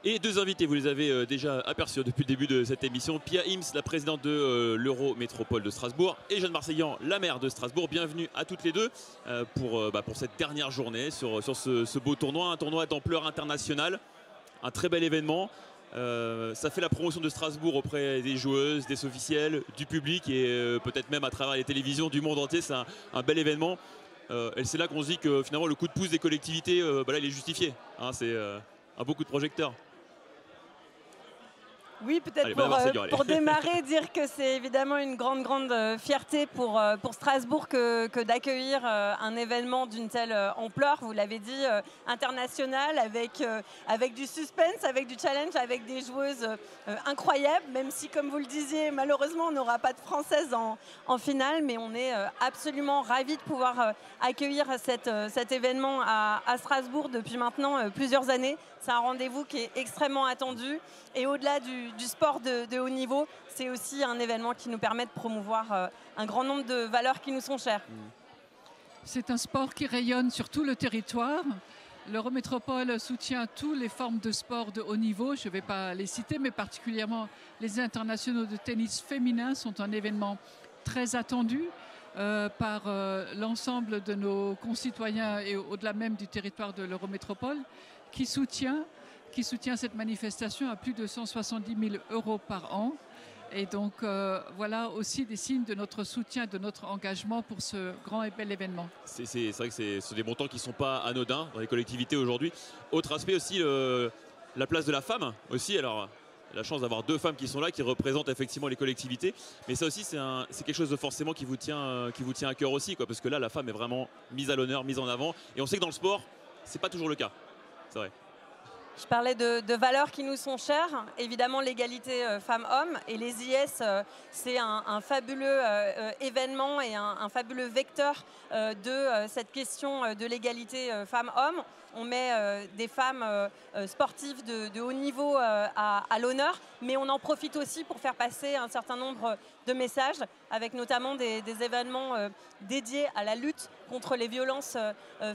Et deux invités, vous les avez déjà aperçus depuis le début de cette émission. Pia Ims, la présidente de l'Eurométropole de Strasbourg, et Jeanne Marseillan, la maire de Strasbourg. Bienvenue à toutes les deux pour cette dernière journée sur ce beau tournoi. Un tournoi d'ampleur internationale, un très bel événement. Ça fait la promotion de Strasbourg auprès des joueuses, des officiels, du public et peut-être même à travers les télévisions du monde entier. C'est un bel événement. Et c'est là qu'on se dit que finalement le coup de pouce des collectivités, là, il est justifié. Hein, c'est un beau coup de projecteur. Oui, peut-être pour démarrer, dire que c'est évidemment une grande fierté pour Strasbourg que d'accueillir un événement d'une telle ampleur, vous l'avez dit, international, avec du suspense, avec du challenge, avec des joueuses incroyables, même si, comme vous le disiez, malheureusement, on n'aura pas de Françaises en finale, mais on est absolument ravis de pouvoir accueillir cet événement à Strasbourg depuis maintenant plusieurs années. C'est un rendez-vous qui est extrêmement attendu et au-delà du sport de haut niveau, c'est aussi un événement qui nous permet de promouvoir un grand nombre de valeurs qui nous sont chères. C'est un sport qui rayonne sur tout le territoire. L'Eurométropole soutient toutes les formes de sport de haut niveau. Je ne vais pas les citer, mais particulièrement les internationaux de tennis féminin sont un événement très attendu par l'ensemble de nos concitoyens et au-delà même du territoire de l'Eurométropole qui soutient cette manifestation à plus de 170 000 € par an. Et donc, voilà aussi des signes de notre soutien, de notre engagement pour ce grand et bel événement. C'est vrai que c'est des montants qui ne sont pas anodins dans les collectivités aujourd'hui. Autre aspect aussi, la place de la femme aussi. Alors, la chance d'avoir deux femmes qui sont là, qui représentent effectivement les collectivités. Mais ça aussi, c'est quelque chose de forcément qui vous tient à cœur aussi, quoi, parce que là, la femme est vraiment mise à l'honneur, mise en avant. Et on sait que dans le sport, c'est pas toujours le cas. C'est vrai. Je parlais de valeurs qui nous sont chères, évidemment l'égalité femmes-hommes, et les IS, c'est un fabuleux événement et un fabuleux vecteur de cette question de l'égalité femmes-hommes. On met des femmes sportives de haut niveau à l'honneur, mais on en profite aussi pour faire passer un certain nombre de messages, avec notamment des événements dédiés à la lutte contre les violences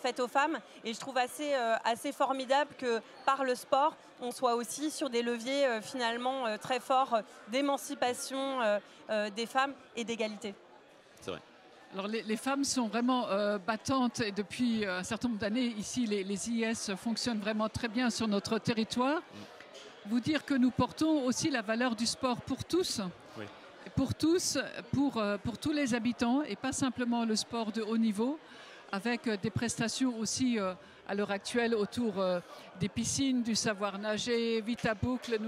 faites aux femmes. Et je trouve assez formidable que par le sport, on soit aussi sur des leviers finalement très forts d'émancipation des femmes et d'égalité. C'est vrai. Alors les femmes sont vraiment battantes et depuis un certain nombre d'années, ici les IS fonctionnent vraiment très bien sur notre territoire. Vous dire que nous portons aussi la valeur du sport pour tous. Oui. Pour tous, pour tous les habitants et pas simplement le sport de haut niveau, avec des prestations aussi à l'heure actuelle autour des piscines, du savoir nager, Vita Boucle.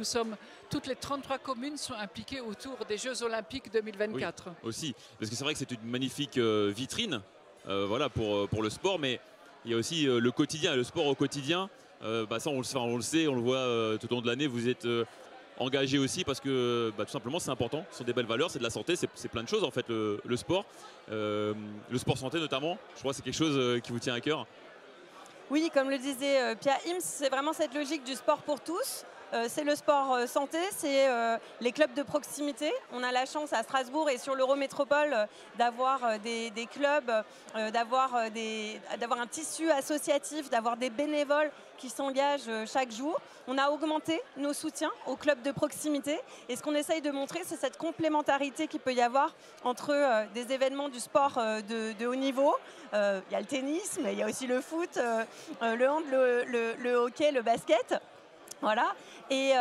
Toutes les 33 communes sont impliquées autour des Jeux Olympiques 2024. Oui, aussi, parce que c'est vrai que c'est une magnifique vitrine voilà, pour le sport, mais il y a aussi le quotidien, le sport au quotidien. Ça, on le sait, on le voit tout au long de l'année, vous êtes engagé aussi parce que tout simplement c'est important, ce sont des belles valeurs, c'est de la santé, c'est plein de choses en fait le sport. Le sport santé notamment, je crois que c'est quelque chose qui vous tient à cœur. Oui, comme le disait Pia Ims, c'est vraiment cette logique du sport pour tous. C'est le sport santé, c'est les clubs de proximité. On a la chance à Strasbourg et sur l'Eurométropole d'avoir des clubs, d'avoir un tissu associatif, d'avoir des bénévoles qui s'engagent chaque jour. On a augmenté nos soutiens aux clubs de proximité et ce qu'on essaye de montrer, c'est cette complémentarité qu'il peut y avoir entre des événements du sport de haut niveau. Il y a le tennis, mais il y a aussi le foot, le hand, le hockey, le basket. Voilà, et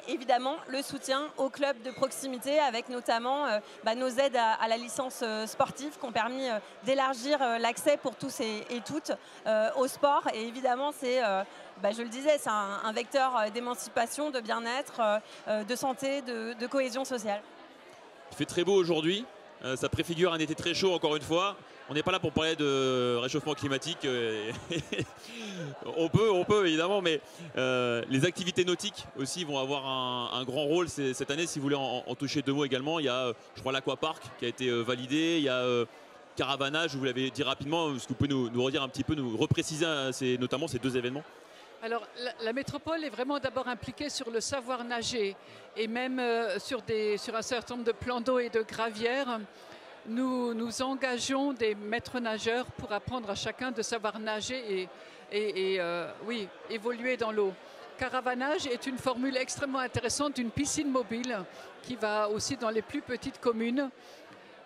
évidemment le soutien aux clubs de proximité avec notamment nos aides à la licence sportive qui ont permis d'élargir l'accès pour tous et toutes au sport. Et évidemment, c'est, je le disais, c'est un vecteur d'émancipation, de bien-être, de santé, de cohésion sociale. Il fait très beau aujourd'hui. Ça préfigure un été très chaud encore une fois. On n'est pas là pour parler de réchauffement climatique. On peut évidemment, mais les activités nautiques aussi vont avoir un grand rôle cette année. Si vous voulez en toucher deux mots également, il y a, je crois, l'aquapark qui a été validé. Il y a Caravanage, vous l'avez dit rapidement. Est-ce que vous pouvez nous redire un petit peu, nous repréciser notamment ces deux événements? Alors, la métropole est vraiment d'abord impliquée sur le savoir nager et même sur un certain nombre de plans d'eau et de gravières. Nous engageons des maîtres nageurs pour apprendre à chacun de savoir nager et évoluer dans l'eau. Caravanage est une formule extrêmement intéressante d'une piscine mobile qui va aussi dans les plus petites communes.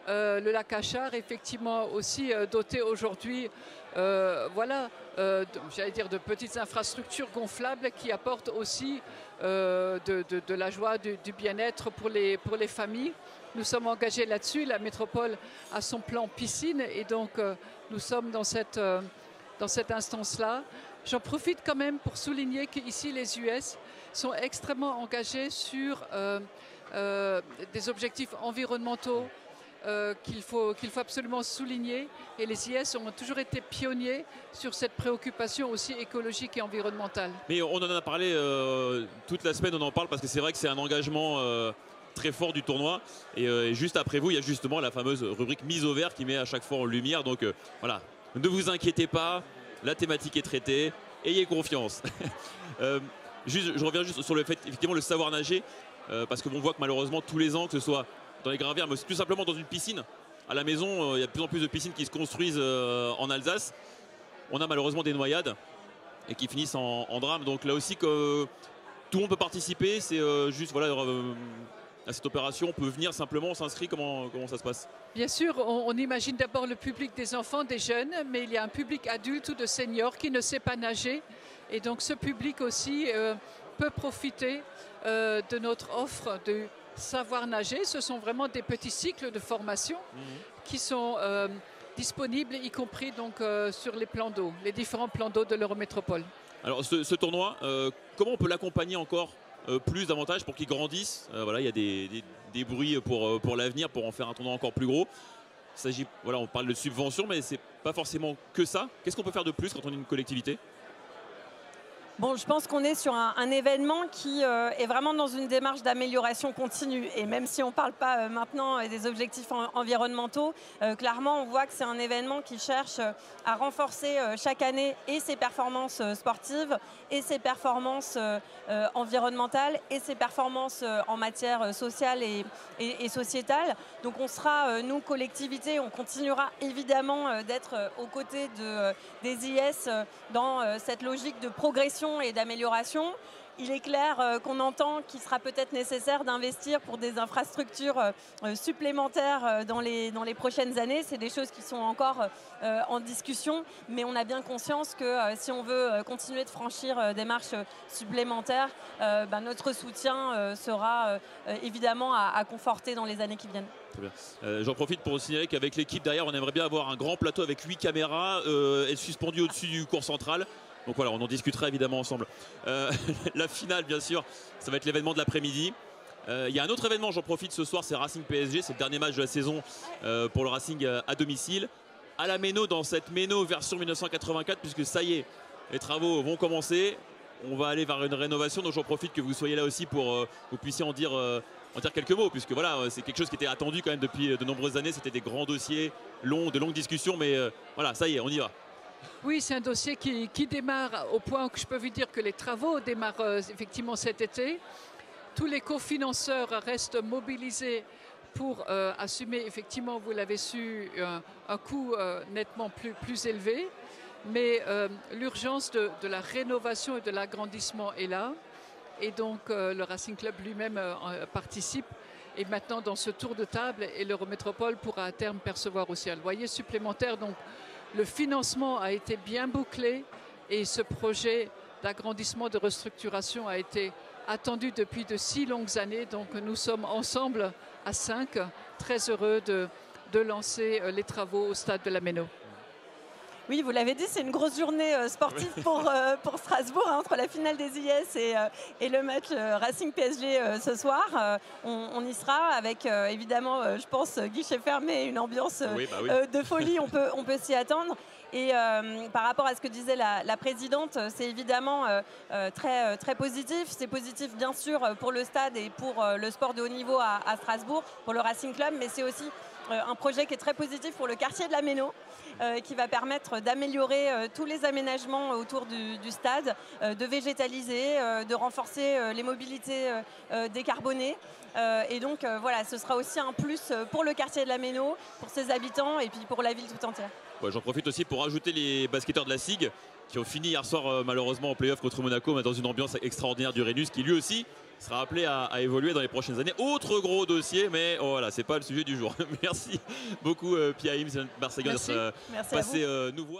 Le lac Achard, effectivement, aussi doté aujourd'hui j'allais dire de petites infrastructures gonflables qui apportent aussi de la joie, du bien-être pour les familles. Nous sommes engagés là-dessus. La métropole a son plan piscine et donc nous sommes dans cette instance-là. J'en profite quand même pour souligner qu'ici les US sont extrêmement engagés sur des objectifs environnementaux qu'il faut absolument souligner, et les IS ont toujours été pionniers sur cette préoccupation aussi écologique et environnementale. Mais on en a parlé toute la semaine, on en parle parce que c'est vrai que c'est un engagement très fort du tournoi, et juste après vous il y a justement la fameuse rubrique mise au vert qui met à chaque fois en lumière, donc voilà, ne vous inquiétez pas, la thématique est traitée, ayez confiance. Je reviens juste sur le fait, effectivement, le savoir nager, parce qu'on voit que malheureusement tous les ans, que ce soit dans les gravières, mais plus simplement dans une piscine. À la maison, il y a de plus en plus de piscines qui se construisent en Alsace. On a malheureusement des noyades et qui finissent en drame. Donc là aussi, que tout le monde peut participer. C'est juste voilà, à cette opération, on peut venir simplement, on s'inscrit. Comment ça se passe? Bien sûr, on imagine d'abord le public des enfants, des jeunes, mais il y a un public adulte ou de seniors qui ne sait pas nager. Et donc ce public aussi peut profiter de notre offre de savoir nager. Ce sont vraiment des petits cycles de formation qui sont disponibles, y compris donc sur les plans d'eau, les différents plans d'eau de l'Eurométropole. Alors ce tournoi, comment on peut l'accompagner encore plus davantage pour qu'il grandisse? Voilà, il y a des bruits pour l'avenir, pour en faire un tournoi encore plus gros. Il s'agit, voilà, on parle de subventions, mais c'est pas forcément que ça. Qu'est-ce qu'on peut faire de plus quand on est une collectivité? Bon, je pense qu'on est sur un événement qui est vraiment dans une démarche d'amélioration continue. Et même si on ne parle pas maintenant des objectifs environnementaux, clairement, on voit que c'est un événement qui cherche à renforcer chaque année et ses performances sportives, et ses performances environnementales, et ses performances en matière sociale et sociétale. Donc on sera, nous, collectivités, on continuera évidemment d'être aux côtés des IS dans cette logique de progression et d'amélioration. Il est clair qu'on entend qu'il sera peut-être nécessaire d'investir pour des infrastructures supplémentaires dans les prochaines années. C'est des choses qui sont encore en discussion, mais on a bien conscience que si on veut continuer de franchir des marches supplémentaires, notre soutien sera évidemment à conforter dans les années qui viennent. Très bien. J'en profite pour signaler qu'avec l'équipe derrière, on aimerait bien avoir un grand plateau avec 8 caméras et suspendu au-dessus du cours central. Donc voilà, on en discutera évidemment ensemble. La finale, bien sûr, ça va être l'événement de l'après-midi. Il y a un autre événement, j'en profite ce soir, c'est Racing PSG. C'est le dernier match de la saison pour le Racing à domicile. À la Méno, dans cette Méno version 1984, puisque ça y est, les travaux vont commencer. On va aller vers une rénovation, donc j'en profite que vous soyez là aussi pour que vous puissiez en dire quelques mots, puisque voilà, c'est quelque chose qui était attendu quand même depuis de nombreuses années. C'était des grands dossiers, de longues discussions, mais voilà, ça y est, on y va. Oui, c'est un dossier qui démarre au point où je peux vous dire que les travaux démarrent effectivement cet été. Tous les cofinanceurs restent mobilisés pour assumer, effectivement, vous l'avez su, un coût nettement plus élevé. Mais l'urgence de la rénovation et de l'agrandissement est là. Et donc le Racing Club lui-même participe. Et maintenant, dans ce tour de table, et l'Eurométropole pourra à terme percevoir aussi un loyer supplémentaire. Donc, le financement a été bien bouclé et ce projet d'agrandissement, de restructuration a été attendu depuis de si longues années. Donc nous sommes ensemble à 5, très heureux de lancer les travaux au stade de la Méno. Oui, vous l'avez dit, c'est une grosse journée sportive pour Strasbourg, entre la finale des IS et le match Racing PSG ce soir. On y sera avec évidemment, je pense, guichet fermé, une ambiance de folie, on peut s'y attendre. Et par rapport à ce que disait la présidente, c'est évidemment très positif. C'est positif bien sûr pour le stade et pour le sport de haut niveau à Strasbourg, pour le Racing Club, mais c'est aussi un projet qui est très positif pour le quartier de la Méno, qui va permettre d'améliorer tous les aménagements autour du stade, de végétaliser, de renforcer les mobilités décarbonées. Et donc voilà, ce sera aussi un plus pour le quartier de la Méno, pour ses habitants et puis pour la ville tout entière. Ouais, j'en profite aussi pour rajouter les basketteurs de la SIG qui ont fini hier soir malheureusement en play-off contre Monaco, mais dans une ambiance extraordinaire du Rhenus qui lui aussi sera appelé à évoluer dans les prochaines années. Autre gros dossier, mais oh, voilà, c'est pas le sujet du jour. Merci beaucoup Pia Ims, Marseillais d'être passé nous voir.